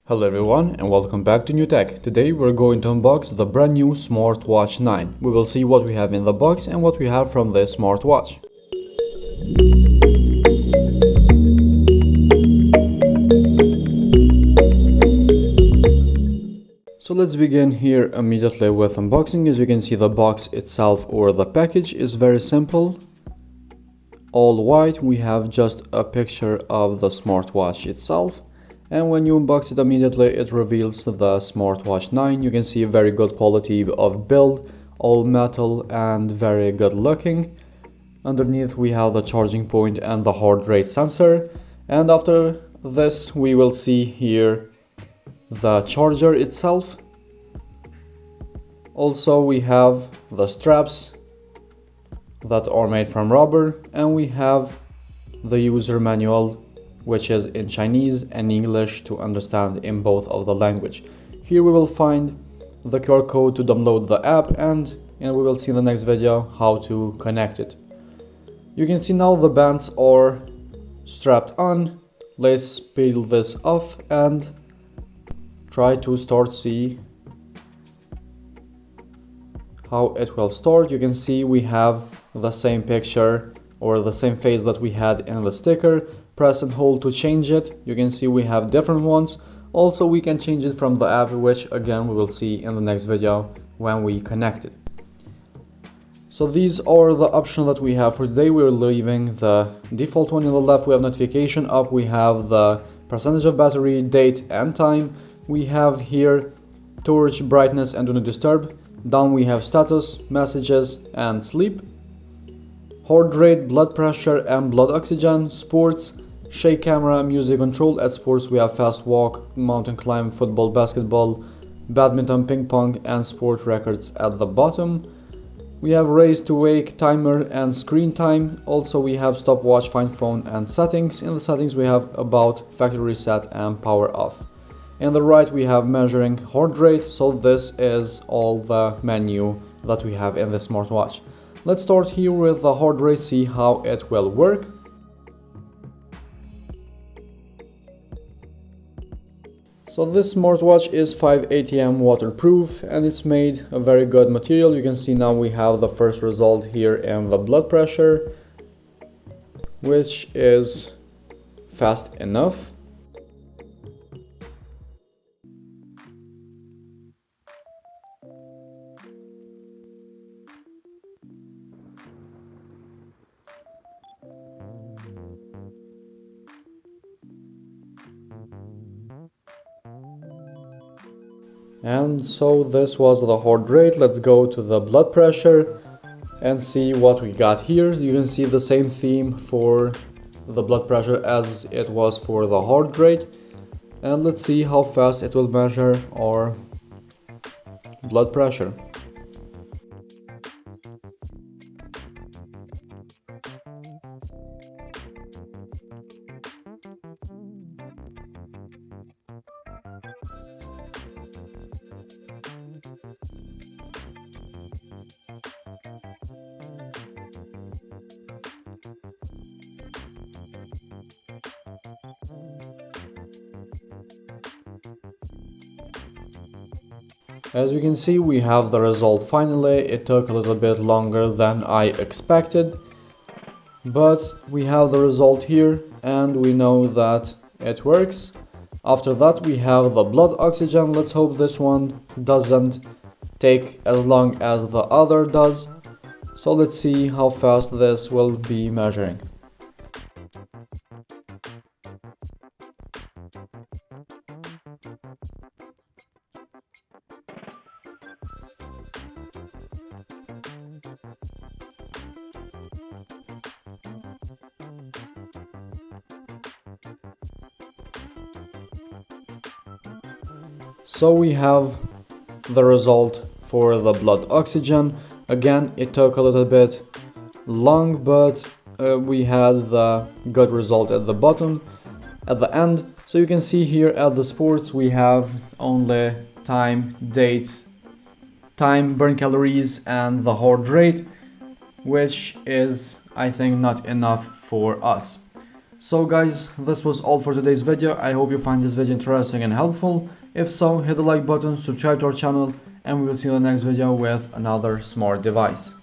Hello everyone and welcome back to New Tech. Today we're going to unbox the brand new smartwatch 9. We will see what we have in the box and what we have from this smartwatch. So let's begin here immediately with unboxing. As you can see, the box itself or the package is very simple. All white. We have just a picture of the smartwatch itself. And when you unbox it immediately, it reveals the smartwatch 9. You can see a very good quality of build, all metal and very good looking. Underneath we have the charging point and the heart rate sensor. And after this we will see here the charger itself. Also we have the straps that are made from rubber, and we have the user manual, which is in Chinese and English to understand in both of the language. Here we will find the QR code to download the app, and we will see in the next video how to connect it. You can see now the bands are strapped on. Let's peel this off and try to see how it will start. You can see we have the same picture or the same face that we had in the sticker. Press and hold to change it. You can see we have different ones. Also we can change it from the app, which again we will see in the next video when we connect it. So these are the options that we have for today. We're leaving the default one. In the left we have notification. Up we have the percentage of battery, date and time. We have here torch, brightness and do not disturb. Down we have status, messages and sleep, heart rate, blood pressure and blood oxygen, sports, shake camera, music control. At sports we have fast walk, mountain climb, football, basketball, badminton, ping pong and sport records at the bottom. We have raise to wake, timer and screen time. Also we have stopwatch, find phone and settings. In the settings we have about, factory reset and power off. In the right we have measuring heart rate. So this is all the menu that we have in the smartwatch. Let's start here with the heart rate, see how it will work. So this smartwatch is 5 ATM waterproof and it's made of very good material. You can see now we have the first result here in the blood pressure, which is fast enough. And so this was the heart rate. Let's go to the blood pressure and see what we got here. You can see the same theme for the blood pressure as it was for the heart rate. And let's see how fast it will measure our blood pressure. As you can see, we have the result finally. It took a little bit longer than I expected, but we have the result here and we know that it works. After that we have the blood oxygen. Let's hope this one doesn't take as long as the other does. So let's see how fast this will be measuring. So we have the result for the blood oxygen. Again, it took a little bit long, but we had the good result at the bottom, at the end. So you can see here at the sports we have only time, date, time, burn calories and the heart rate, which is I think not enough for us. So guys, this was all for today's video. I hope you find this video interesting and helpful. If so, hit the like button, subscribe to our channel, and we will see you in the next video with another smart device.